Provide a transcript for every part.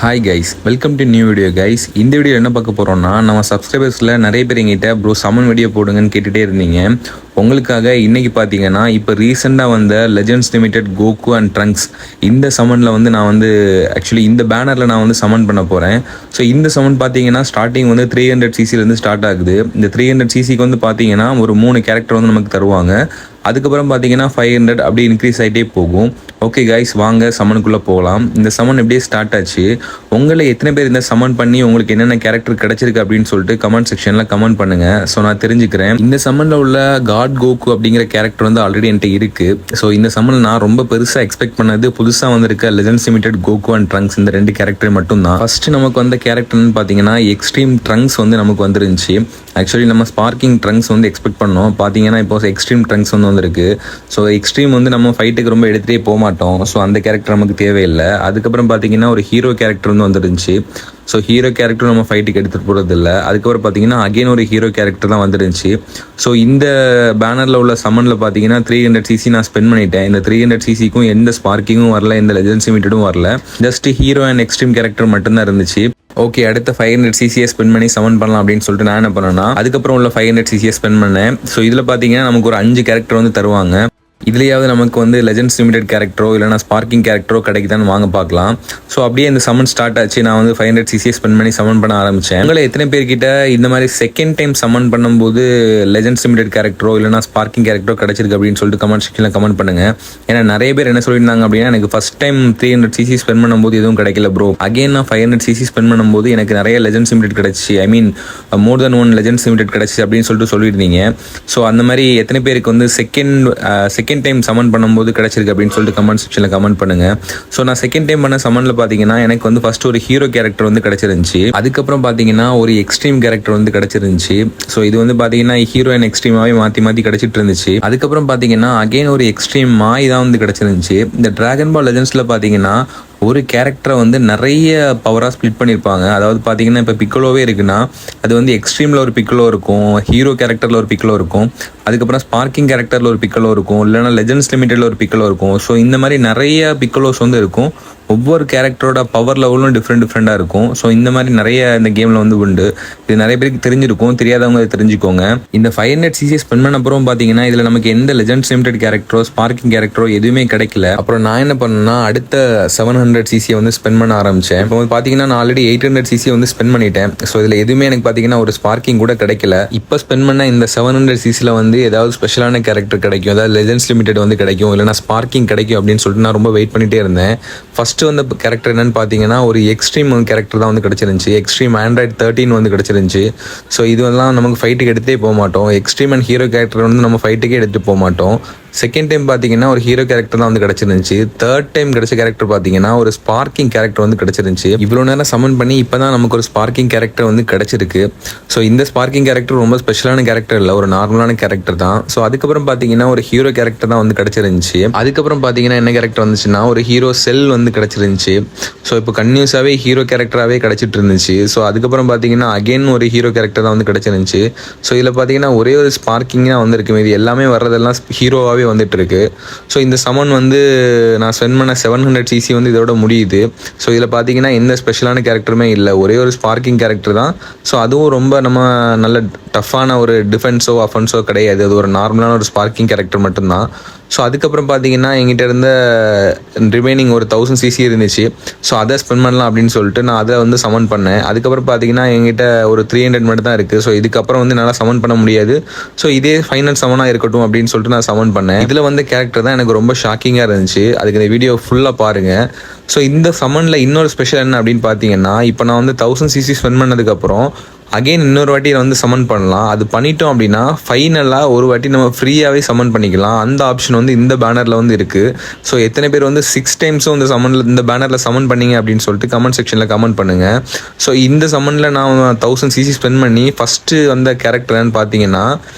Hi guys, welcome to new video guys. இந்த video என்ன பார்க்க போகிறோம்னா, நம்ம சப்ஸ்கிரைபர்ஸில் நிறைய பேர் எங்கிட்ட ப்ரோ சமன் வீடியோ போடுங்கன்னு கேட்டுகிட்டே இருந்தீங்க. உங்களுக்காக இன்றைக்கி பார்த்தீங்கன்னா இப்போ ரீசெண்டாக வந்த legends limited Coco and Trunks இந்த சமனில் வந்து நான் வந்து ஆக்சுவலி இந்த பேனரில் நான் வந்து சமன் பண்ண போகிறேன். ஸோ இந்த சமன் பார்த்தீங்கன்னா ஸ்டார்டிங் வந்து 300 சிசிலேருந்து ஸ்டார்ட் ஆகுது. இந்த 300 சிசிக்கு வந்து பார்த்தீங்கன்னா ஒரு 3 கேரக்டர் வந்து நமக்கு தருவாங்க. அதுக்கப்புறம் பார்த்தீங்கன்னா 500 அப்படி இன்க்ரீஸ் ஆகிட்டே போகும். ஓகே கைஸ், வாங்க சமனுக்குள்ளே போகலாம். இந்த சமன் எப்படியே ஸ்டார்ட் ஆச்சு. உங்களை எத்தனை பேர் இந்த சமன் பண்ணி உங்களுக்கு என்னென்ன கேரக்டர் கிடச்சிருக்கு அப்படின்னு சொல்லிட்டு கமெண்ட் செக்ஷனில் கமெண்ட் பண்ணுங்கள். ஸோ நான் தெரிஞ்சுக்கிறேன். இந்த சமனில் உள்ள காட் கோகு அப்படிங்கிற கேரக்டர் வந்து ஆல்ரெடி என்கிட்ட இருக்குது. ஸோ இந்த சமன் நான் ரொம்ப பெருசாக எக்ஸ்பெக்ட் பண்ணது புதுசாக வந்திருக்க legends limited Coco and Trunks இந்த 2 கேரக்டர் மட்டும்தான். ஃபஸ்ட்டு நமக்கு வந்த கேரக்டர்னு பார்த்தீங்கன்னா எக்ஸ்ட்ரீம் ட்ரங்க்ஸ் வந்து நமக்கு வந்துருந்துச்சு. ஆக்சுவலி நம்ம ஸ்பார்க்கிங் ட்ரங்க்ஸ் வந்து எக்ஸ்பெக்ட் பண்ணோம். பார்த்தீங்கன்னா இப்போ எக்ஸ்ட்ரீம் ட்ரங்க்ஸ் வந்து வந்திருக்கு. ஸோ எக்ஸ்ட்ரீம் வந்து நம்ம ஃபைட்டுக்கு ரொம்ப எடுத்துகிட்டே போக மாட்டோம். ஸோ அந்த கேரக்டர் நமக்கு தேவையில்லை. அதுக்கப்புறம் பார்த்தீங்கன்னா ஒரு ஹீரோ கேரக்டர் வந்து வந்துருந்துச்சு. ஸோ ஹீரோ கேரக்டர் நம்ம ஃபைட்டுக்கு எடுத்துகிட்டு போகிறது இல்லை. அதுக்கப்புறம் பார்த்தீங்கன்னா அகெயின் ஒரு ஹீரோ கேரக்டர் தான் வந்துருந்துச்சு. ஸோ இந்த பேனரில் உள்ள சமனில் பார்த்தீங்கன்னா 300 சிசி நான் ஸ்பெண்ட் பண்ணிட்டேன். இந்த 300 சிசிக்கும் எந்த ஸ்பார்க்கிங்கும் வரல, எந்த லெஜெண்ட்ஸ் லிமிட்டடும் வரல. Just hero and extreme character மட்டும்தான் இருந்துச்சு. ஓகே, அடுத்த 500 சிசியை ஸ்பெண்ட் பண்ணி சமன் பண்ணலாம் அப்படின்னு சொல்லிட்டு நான் என்ன பண்ணேன்னா அதுக்கப்புறம் உள்ள 500 சிசியை ஸ்பெண்ட் பண்ணேன். ஸோ இதில் பார்த்தீங்கன்னா நமக்கு ஒரு 5 கேரக்டர் வந்து தருவாங்க. இதுலையாவது நமக்கு வந்து லெஜெண்ட்ஸ் லிமிடெட் கேரக்டரோ இல்லைனா ஸ்பார்க்கிங் கேரக்டரோ கிடைக்குதான்னு வாங்க பார்க்கலாம். ஸோ அப்படியே இந்த சமன் ஸ்டார்ட் ஆச்சு. நான் வந்து 500 சிசியை ஸ்பெண்ட் பண்ணி சமன் பண்ண ஆரம்பித்தேன். உங்களை எத்தனை பேர்கிட்ட இந்த மாதிரி செகண்ட் டைம் சமன் பண்ணும்போது லெஜெண்ட்ஸ் லிமிடெட் கேரக்டரோ இல்லைனா ஸ்பார்க்கிங் கேரக்டரோ கிடைச்சிருக்கு அப்படின்னு சொல்லிட்டு கமெண்ட் செக்ஷனில் கமெண்ட் பண்ணுங்கள். ஏன்னா நிறைய பேர் என்ன சொல்லியிருந்தாங்க அப்படின்னா, எனக்கு ஃபஸ்ட் டைம் 300 சிசி ஸ்பெண்ட் பண்ணும்போது எதுவும் கிடைக்கல ப்ரோ, அகைன் நான் 500 சிசி ஸ்பெண்ட் பண்ணும்போது எனக்கு நிறைய லெஜெண்ட்ஸ் லிமிடெட் கிடச்சி, ஐ மீன் மோர் தென் 1 லெஜெண்ட்ஸ் லிமிடெட் கிடச்சி அப்படின்னு சொல்லிட்டு சொல்லியிருந்தீங்க. ஸோ அந்த மாதிரி எத்தனை பேருக்கு வந்து செகண்ட் டைம் சமன் பண்ணும்போது கிடைச்சிருக்கு அப்படின்னு சொல்லிட்டு கமெண்ட் செக்ஷனில் கமெண்ட் பண்ணுங்க. ஸோ நான் செகண்ட் டைம் பண்ண சமனில் பார்த்தீங்கன்னா எனக்கு வந்து ஃபர்ஸ்ட் ஒரு ஹீரோ கேரக்டர் வந்து கிடைச்சிருந்துச்சு. அதுக்கப்புறம் பார்த்தீங்கன்னா ஒரு எக்ஸ்ட்ரீம் கேரக்டர் வந்து கிடைச்சிருந்துச்சு. ஸோ இது வந்து பார்த்தீங்கன்னா ஹீரோ அண்ட் எக்ஸ்ட்ரீமாவே மாற்றி கிடைச்சிட்டு இருந்துச்சு. அதுக்கப்புறம் பார்த்தீங்கன்னா அகைன் ஒரு எக்ஸ்ட்ரீம் மாய் தான் வந்து கிடைச்சிருந்துச்சு. இந்த டிராகன் பால் லெஜெண்ட்ஸில் பார்த்தீங்கன்னா ஒரு கேரக்டரை வந்து நிறைய பவராக ஸ்ப்ளிட் பண்ணியிருப்பாங்க. அதாவது பார்த்தீங்கன்னா இப்போ பிக்கலோவே இருக்குன்னா அது வந்து எக்ஸ்ட்ரீமில் ஒரு பிக்கலோ இருக்கும், ஹீரோ கேரக்டரில் ஒரு பிக்கலோ இருக்கும், அதுக்கப்புறம் ஸ்பார்க்கிங் கேரக்டரில் ஒரு பிக்கலோ இருக்கும், இல்லைனா லெஜெண்ட்ஸ் லிமிட்டடில் ஒரு பிக்கலோ இருக்கும். ஸோ இந்த மாதிரி நிறைய பிக்கலோஸ் வந்து இருக்கும். ஒவ்வொரு கேரக்டரோட பவர் லெவலும் டிஃப்ரெண்ட்டாக இருக்கும். ஸோ இந்த மாதிரி நிறைய இந்த கேமில் வந்து உண்டு. இது நிறைய பேருக்கு தெரிஞ்சிருக்கும், தெரியாதவங்க தெரிஞ்சுக்கோங்க. இந்த 500 சிசி ஸ்பெண்ட் பண்ண அப்புறம் பார்த்தீங்கன்னா இதில் நமக்கு எந்த லெஜெண்ட்ஸ் லிமிடெட் கேரக்டரோ ஸ்பார்க்கிங் கேரக்டரோ எதுவுமே கிடைக்கல. அப்புறம் நான் என்ன பண்ணேன்னா அடுத்த 700 சிசியை வந்து ஸ்பெண்ட் பண்ண ஆரம்பித்தேன். இப்போ வந்து பார்த்தீங்கன்னா நான் ஆல்ரெடி 800 சிசியை வந்து ஸ்பெண்ட் பண்ணிட்டேன். ஸோ இதில் எதுவுமே எனக்கு பார்த்தீங்கன்னா ஒரு ஸ்பார்க்கிங் கூட கிடைக்கல. இப்போ ஸ்பெண்ட் பண்ண இந்த 700 சிசியில் வந்து ஏதாவது ஸ்பெஷலான கேரக்டர் கிடைக்கும், ஏதாவது லெஜெண்ட்ஸ் லிமிடெட் வந்து கிடைக்கும், இல்லைனா ஸ்பார்க்கிங் கிடைக்கும் அப்படின்னு சொல்லிட்டு நான் ரொம்ப வெயிட் பண்ணிட்டே இருந்தேன். ஃபர்ஸ்ட் வந்து கேரக்டர் என்னன்னு பார்த்தீங்கன்னா ஒரு எக்ஸ்ட்ரீம் கேரக்டர் தான் வந்து கிடச்சிருந்துச்சு. எக்ஸ்ட்ரீம் ஆண்ட்ராய்ட் 13 வந்து கிடச்சிருந்துச்சு. ஸோ இதுவெல்லாம் நமக்கு ஃபைட்டுக்கு எடுத்தே போக மாட்டோம். எக்ஸ்ட்ரீம் அண்ட் ஹீரோ கேரக்டர் வந்து நம்ம ஃபைட்டுக்கே எடுத்துகிட்டு போக மாட்டோம். செகண்ட் டைம் பார்த்தீங்கன்னா ஒரு ஹீரோ கேரக்டர் தான் வந்து கிடச்சிருந்துச்சு. தேர்ட் டைம் கிடைச்ச கேரக்டர் பார்த்தீங்கன்னா ஒரு ஸ்பார்க்கிங் கேரக்டர் வந்து கிடச்சிருந்துச்சு. இவ்வளோ நேரம் சமன் பண்ணி இப்போ தான் நமக்கு ஒரு ஸ்பார்க்கிங் கேரக்டர் வந்து கிடச்சிருக்கு. ஸோ இந்த ஸ்பார்க்கிங் கேரக்டர் ரொம்ப ஸ்பெஷலான கேரக்டர் இல்லை, ஒரு நார்மலான கேரக்டர் தான். ஸோ அதுக்கப்புறம் பார்த்தீங்கன்னா ஒரு ஹீரோ கேரக்டர் தான் வந்து கிடச்சிருந்துச்சு. அதுக்கப்புறம் பார்த்தீங்கன்னா என்ன கேரக்டர் வந்துச்சுன்னா ஒரு ஹீரோ செல் வந்து கிடச்சிருந்துச்சு. ஸோ இப்போ கன்யூஸாகவே ஹீரோ கேரக்டராகவே கிடச்சிட்டு இருந்துச்சு. ஸோ அதுக்கப்புறம் பார்த்தீங்கன்னா அகெயின் ஒரு ஹீரோ கேரக்டர் தான் வந்து கிடச்சிருந்துச்சு. ஸோ இதில் பார்த்தீங்கன்னா ஒரே ஒரு ஸ்பார்க்கிங் தான் வந்திருக்கு. இது எல்லாமே வர்றதெல்லாம் ஹீரோவாகவே வந்துட்டு இருக்கு. ஸோ இந்த சமன் வந்து நான் ஸ்பெண்ட் பண்ண 700 சிசி வந்து இதோட முடியுது. ஸோ இதில் பார்த்தீங்கன்னா எந்த ஸ்பெஷலான கேரக்டருமே இல்லை, ஒரே ஒரு ஸ்பார்க்கிங் கேரக்டர் தான். ஸோ அதுவும் ரொம்ப நம்ம நல்ல டஃப்பான ஒரு டிஃபென்ஸோ அஃபென்ஸோ கிடையாது, அது ஒரு நார்மலான ஒரு ஸ்பார்க்கிங் கேரக்டர் மட்டும்தான். ஸோ அதுக்கப்புறம் பார்த்தீங்கன்னா எங்கிட்ட இருந்த ரிமைனிங் ஒரு 1000 சிசி இருந்துச்சு. ஸோ அதை ஸ்பெண்ட் பண்ணலாம் அப்படின்னு சொல்லிட்டு நான் அதை வந்து சமன் பண்ணேன். அதுக்கப்புறம் பார்த்தீங்கன்னா எங்கிட்ட ஒரு 300 மட்டும் தான் இருக்குது. ஸோ இதுக்கப்புறம் வந்து என்னால் சமன் பண்ண முடியாது. ஸோ இதே ஃபைனல் சமனாக இருக்கட்டும் அப்படின்னு சொல்லிட்டு நான் சமன் பண்ணேன். இதில் வந்து கேரக்டர் தான் எனக்கு ரொம்ப ஷாக்கிங்காக இருந்துச்சு. அதுக்கு இந்த வீடியோ ஃபுல்லாக பாருங்கள். ஸோ இந்த சமனில் இன்னொரு ஸ்பெஷல் என்ன அப்படின்னு பார்த்தீங்கன்னா, இப்போ நான் வந்து 1000 சிசி ஸ்பெண்ட் பண்ணதுக்கப்புறம் அகெயின் இன்னொரு வாட்டி வந்து சமன் பண்ணலாம். அது பண்ணிட்டோம் அப்படின்னா ஃபைனலாக ஒரு வாட்டி நம்ம ஃப்ரீயாகவே சமன் பண்ணிக்கலாம். அந்த ஆப்ஷன் வந்து இந்த பேனரில் வந்து இருக்குது. ஸோ எத்தனை பேர் வந்து 6 டைம்ஸும் இந்த பேனரில் சமன் பண்ணீங்க அப்படின்னு சொல்லிட்டு கமெண்ட் செக்ஷனில் கமெண்ட் பண்ணுங்கள். ஸோ இந்த சமனில் நான் 1000 சிசி ஸ்பெண்ட் பண்ணி ஃபஸ்ட்டு வந்த கேரக்டர்னு பார்த்தீங்கன்னா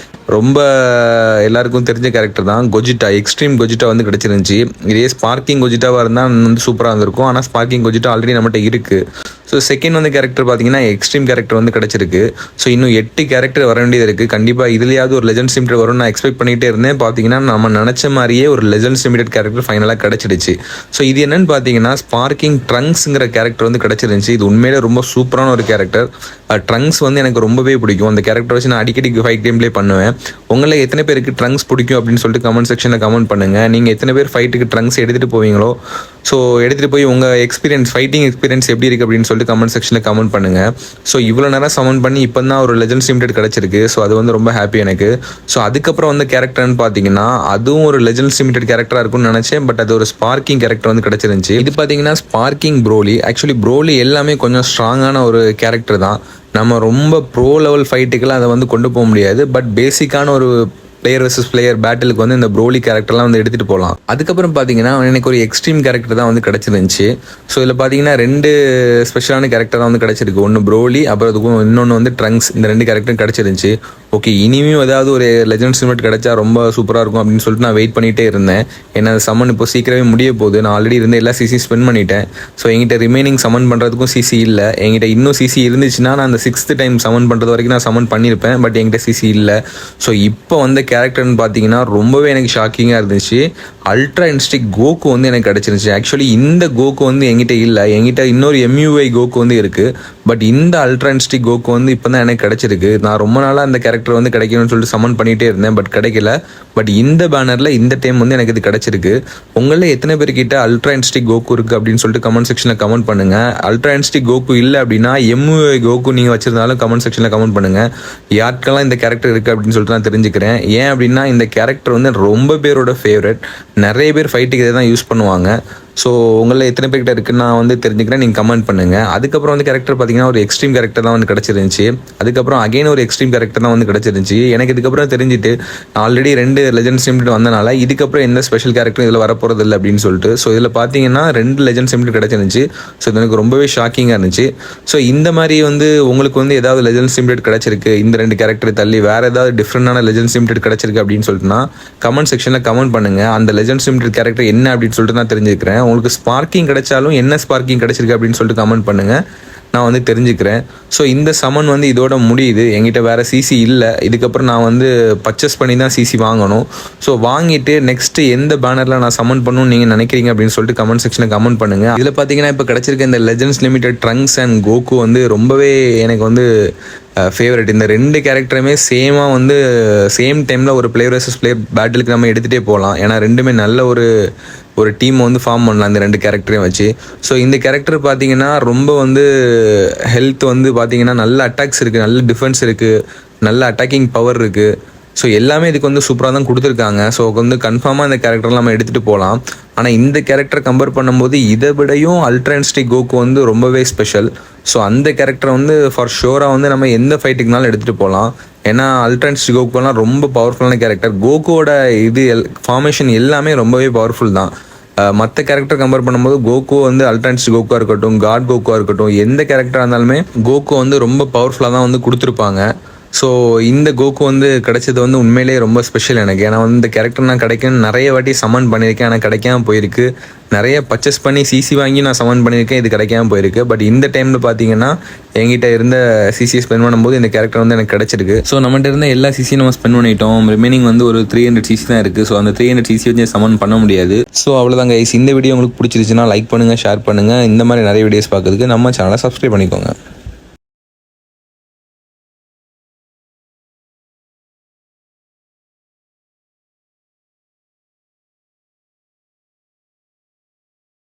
ரொம்ப எல்லாருக்கும் தெரிஞ்ச கேரக்டர் தான், கொஜிட்டா. எக்ஸ்ட்ரீம் கொஜிட்டா வந்து கிடச்சிருந்துச்சி. இதே ஸ்பார்க்கிங் கொஜிட்டாவாக இருந்தால் வந்து சூப்பராக இருந்திருக்கும். ஆனால் ஸ்பார்க்கிங் கொஜிட்டா ஆல்ரெடி நம்மகிட்ட இருக்குது. ஸோ செகண்ட் வந்து கேரக்டர் பார்த்தீங்கன்னா எக்ஸ்ட்ரீம் கேரக்டர் வந்து கிடச்சிருக்கு. ஸோ இன்னும் 8 கேரக்டர் வர வேண்டியது இருக்குது. கண்டிப்பாக இதுலையாவது ஒரு லெஜெண்ட்ஸ் லிமிடெட் வரும்னு நான் எக்ஸ்பெக்ட் பண்ணிகிட்டே இருந்தேன். பார்த்தீங்கன்னா நம்ம நினச்ச மாதிரியே ஒரு லெஜெண்ட்ஸ் லிமிடெட் கேரக்டர் ஃபைனலாக கிடச்சிடுச்சு. ஸோ இது என்னென்னு பார்த்தீங்கன்னா ஸ்பார்க்கிங் ட்ரங்க்ஸுங்கிற கேரக்டர் வந்து கிடச்சிருந்துச்சு. இது உண்மையிலே ரொம்ப சூப்பரான ஒரு கேரக்டர். ட்ரங்க்ஸ் வந்து எனக்கு ரொம்பவே பிடிக்கும். அந்த கேரக்டர் வச்சு நான் அடிக்கடி ஃபைட் கேம் ப்ளே பண்ணுவேன். உங்களை எத்தனை பேருக்கு ட்ரங்க்ஸ் பிடிக்கும் அப்படின்னு சொல்லிட்டு கமெண்ட் செக்ஷனில் கமெண்ட் பண்ணுங்கள். நீங்கள் எத்தனை பேர் ஃபைட்டுக்கு ட்ரங்க்ஸ் எடுத்துகிட்டு போவீங்களோ, ஸோ எடுத்துகிட்டு போய் உங்கள் ஃபைட்டிங் எக்ஸ்பீரியன்ஸ் எப்படி இருக்குது அப்படின்னு சொல்லிட்டு கமெண்ட் செக்ஷனில் கமெண்ட் பண்ணுங்கள். ஸோ இவ்வளோ நேரம் சமன் பண்ணி இப்போ தான் ஒரு லெஜெண்ட்ஸ் லிமிடெட் கிடச்சிருக்கு. ஸோ அது வந்து ரொம்ப ஹாப்பி எனக்கு. ஸோ அதுக்கப்புறம் வந்து கேரக்டர்னு பார்த்தீங்கன்னா அதுவும் ஒரு லெஜெண்ட்ஸ் லிமிடெட் கேரக்டராக இருக்கும்னு நினச்சேன். பட் அது ஒரு ஸ்பார்க்கிங் கேரக்டர் வந்து கிடச்சிருந்துச்சு. இது பார்த்தீங்கன்னா ஸ்பார்க்கிங் ப்ரோலி. ஆக்சுவலி ப்ரோலி எல்லாமே கொஞ்சம் ஸ்ட்ராங்கான ஒரு கேரக்டர் தான். நம்ம ரொம்ப ப்ரோ லெவல் ஃபைட்டுக்கெல்லாம் அதை வந்து கொண்டு போக முடியாது. பட் பேசிக்கான ஒரு பிளேயர் வர்சஸ் பிளேயர் பேட்டிலுக்கு வந்து இந்த ப்ரோலி கேரக்டர்லாம் வந்து எடுத்துகிட்டு போகலாம். அதுக்கப்புறம் பார்த்தீங்கன்னா எனக்கு ஒரு எக்ஸ்ட்ரீம் கேரக்டர் தான் வந்து கிடச்சிருந்துச்சு. ஸோ இதில் பார்த்தீங்கன்னா 2 ஸ்பெஷலான கேரக்டர் தான் வந்து கிடச்சிருக்கு. ஒன்று ப்ரோலி, அப்புறம் அதுக்கும் இன்னொன்று வந்து ட்ரங்க்ஸ். இந்த 2 கேரக்டரும் கிடச்சிருந்துச்சு. ஓகே, இனிமேல் ஏதாவது ஒரு லெஜெண்ட்ஸ் லிமிட் கிடச்சா ரொம்ப சூப்பராக இருக்கும் அப்படின்னு சொல்லிட்டு நான் வெயிட் பண்ணிகிட்டே இருந்தேன். ஏன்னா சம்மன் இப்போ சீக்கிரமே முடிய போகுது. நான் ஆல்ரெடி இருந்த எல்லா சிசி ஸ்பெண்ட் பண்ணிட்டேன். ஸோ என்கிட்ட ரிமைனிங் சம்மன் பண்ணுறதுக்கும் சிசி இல்லை. என்கிட்ட இன்னும் சிசி இருந்துச்சுன்னா நான் அந்த 6th டைம் சம்மன் பண்ணுறது வரைக்கும் நான் சம்மன் பண்ணியிருப்பேன். பட் என்கிட்ட சிசி இல்லை. ஸோ இப்போ வந்து கேரக்டர்னு பார்த்தீங்கன்னா ரொம்பவே எனக்கு ஷாக்கிங்காக இருந்துச்சு. அல்ட்ரா இன்ஸ்டிக் கோகு வந்து எனக்கு கிடச்சிருந்துச்சு. ஆக்சுவலி இந்த கோகு வந்து என்கிட்ட இல்லை. என்கிட்ட இன்னொரு MUI கோகு வந்து இருக்குது. பட் இந்த அல்ட்ரா இன்ஸ்டிக் கோகு வந்து இப்போ தான் எனக்கு கிடச்சிருக்கு. நான் ரொம்ப நாளாக அந்த கேரக்டர் வந்து கிடைக்கணும்னு சொல்லிட்டு சம்மன் பண்ணிகிட்டே இருந்தேன். பட் கிடைக்கல. பட் இந்த பேனரில் இந்த டைம் வந்து எனக்கு இது கிடச்சிருக்கு. உங்களில் எத்தனை பேர்கிட்ட அல்ட்ரா இன்ஸ்டிக் கோகு இருக்குது அப்படின்னு சொல்லிட்டு கமெண்ட் செக்ஷனில் கமெண்ட் பண்ணுங்கள். அல்ட்ரா இன்ஸ்டிக் கோகு இல்லை அப்படின்னா MUI கோகு நீங்கள் வச்சிருந்தாலும் கமெண்ட் செக்ஷனில் கமெண்ட் பண்ணுங்கள். யாருக்கெல்லாம் இந்த கேரக்டர் இருக்குது அப்படின்னு சொல்லிட்டு நான் தெரிஞ்சுக்கிறேன். ஏன் அப்படின்னா இந்த கேரக்டர் வந்து ரொம்ப பேரோட ஃபேவரட். நிறைய பேர் ஃபைட்டுக்கு இதை தான் யூஸ் பண்ணுவாங்க. ஸோ உங்களில் எத்தனை பேர்கிட்ட இருக்குன்னு நான் வந்து தெரிஞ்சுக்கிறேன். நீங்கள் கமெண்ட் பண்ணுங்கள். அதுக்கப்புறம் வந்து கேரக்டர் பார்த்தீங்கன்னா ஒரு எக்ஸ்ட்ரீம் கேரக்டர் தான் வந்து கிடச்சிருந்துச்சு. அதுக்கப்புறம் அகைன் ஒரு எக்ஸ்ட்ரீம் கேரக்டர் தான் வந்து கிடச்சிருந்துச்சு. எனக்கு இதுக்கப்புறம் தெரிஞ்சுட்டு ஆல்ரெடி 2 லெஜெண்ட்ஸ் லிமிடெட் வந்தனால இதுக்கப்புறம் எந்த ஸ்பெஷல் கேரக்டரும் இதில் வரப்போகிறது இல்லை அப்படின்னு சொல்லிட்டு. ஸோ இதில் பார்த்தீங்கன்னா 2 லெஜெண்ட்ஸ் லிமிடெட் கிடச்சிருந்துச்சு. ஸோ இது எனக்கு ரொம்பவே ஷாக்கிங்காக இருந்துச்சு. ஸோ இந்த மாதிரி வந்து உங்களுக்கு வந்து ஏதாவது லெஜெண்ட்ஸ் லிமிடெட் கிடச்சிருக்கு, இந்த 2 கேரக்டர் தள்ளி வேறு ஏதாவது டிஃப்ரெண்டான லெஜெண்ட்ஸ் லிமிடெட் கிடச்சிருக்கு அப்படின்னு சொல்லிட்டுனா கமெண்ட் செக்ஷனில் கமெண்ட் பண்ணுங்கள். அந்த லெஜெண்ட்ஸ் லிமிடெட் கேரக்டர் என்ன அப்படின்னு சொல்லிட்டு நான் தெரிஞ்சுக்கிறேன். உங்களுக்கு ஸ்பார்க்கிங் கிடைச்சாலும் என்ன ஸ்பார்க்கிங் கிடைச்சிருக்கு அப்படின்னு சொல்லிட்டு கமெண்ட் பண்ணுங்கள். நான் வந்து தெரிஞ்சுக்கிறேன். ஸோ இந்த சமன் வந்து இதோட முடியுது. என்கிட்ட வேறு சிசி இல்லை. இதுக்கப்புறம் நான் வந்து பர்ச்சேஸ் பண்ணி தான் சிசி வாங்கணும். ஸோ வாங்கிட்டு நெக்ஸ்ட்டு எந்த பேனரில் நான் சமன் பண்ணணும்னு நீங்கள் நினைக்கிறீங்க அப்படின்னு சொல்லிட்டு கமெண்ட் செக்ஷனில் கமெண்ட் பண்ணுங்கள். இதில் பார்த்தீங்கன்னா இப்போ கிடச்சிருக்க இந்த legends limited Trunks and Coco வந்து ரொம்பவே எனக்கு வந்து ஃபேவரட். இந்த 2 கேரக்டருமே சேமாக வந்து சேம் டைமில் ஒரு பிளேயர் வர்சஸ் பிளேயர் பேட்டிலுக்கு நம்ம எடுத்துகிட்டே போகலாம். ஏன்னா ரெண்டுமே நல்ல ஒரு டீம் வந்து ஃபார்ம் பண்ணலாம் இந்த 2 கேரக்டரையும் வச்சு. ஸோ இந்த கேரக்டர் பார்த்தீங்கன்னா ரொம்ப வந்து ஹெல்த் வந்து பார்த்தீங்கன்னா நல்ல அட்டாக்ஸ் இருக்குது, நல்ல டிஃபென்ஸ் இருக்குது, நல்ல அட்டாக்கிங் பவர் இருக்குது. ஸோ எல்லாமே இதுக்கு வந்து சூப்பராக தான் கொடுத்துருக்காங்க. ஸோ வந்து கன்ஃபார்மாக இந்த கேரக்டர்லாம் நம்ம எடுத்துகிட்டு போகலாம். ஆனால் இந்த கேரக்டர் கம்பேர் பண்ணும்போது இதை விடையும் அல்ட்ரா இன்ஸ்டிக் கோகு வந்து ரொம்பவே ஸ்பெஷல். ஸோ அந்த கேரக்டரை வந்து ஃபார் ஷோராக வந்து நம்ம எந்த ஃபைட்டுக்குனாலும் எடுத்துகிட்டு போகலாம். ஏன்னா அல்ட்ரா இன்ஸ்டிக் கோகுலாம் ரொம்ப பவர்ஃபுல்லான கேரக்டர். கோகுவோட ஃபார்மேஷன் எல்லாமே ரொம்பவே பவர்ஃபுல் தான். மற்ற கேரக்டர் கம்பேர் பண்ணும்போது கோகு வந்து அல்ட்ரா இன்ஸ்டிக் கோகுவாக இருக்கட்டும், காட் கோகுவாக இருக்கட்டும், எந்த கேரக்டராக இருந்தாலுமே கோகு வந்து ரொம்ப பவர்ஃபுல்லாக தான் வந்து கொடுத்துருப்பாங்க. ஸோ இந்த கோகு வந்து கிடைச்சது வந்து உண்மையிலேயே ரொம்ப ஸ்பெஷல் எனக்கு. ஏன்னா வந்து இந்த கேரக்டர் நான் கிடைக்குன்னு நிறைய வாட்டி சமன் பண்ணியிருக்கேன். ஆனால் கிடைக்காம போயிருக்கு. நிறைய பர்ச்சேஸ் பண்ணி சிசி வாங்கி நான் சமன் பண்ணியிருக்கேன். இது கிடைக்காம போயிருக்கு. பட் இந்த டைமில் பார்த்தீங்கன்னா என்கிட்ட இருந்த சிசியை ஸ்பெண்ட் பண்ணும்போது இந்த கேரக்டர் வந்து எனக்கு கிடச்சிருக்கு. ஸோ நம்மகிட்ட இருந்த எல்லா சிசியும் நம்ம ஸ்பெண்ட் பண்ணிட்டோம். ரிமைனிங் வந்து ஒரு 300 சிசி தான் இருக்குது. ஸோ அந்த 300 சிசி வச்சு சமன் பண்ண முடியாது. ஸோ அவ்வளோதாங்க கைஸ். இந்த வீடியோ உங்களுக்கு பிடிச்சிருச்சுன்னா லைக் பண்ணுங்கள், ஷேர் பண்ணுங்கள். இந்த மாதிரி நிறைய வீடியோஸ் பார்க்கறதுக்கு நம்ம சேனலை சப்ஸ்கிரைப் பண்ணிக்கோங்க.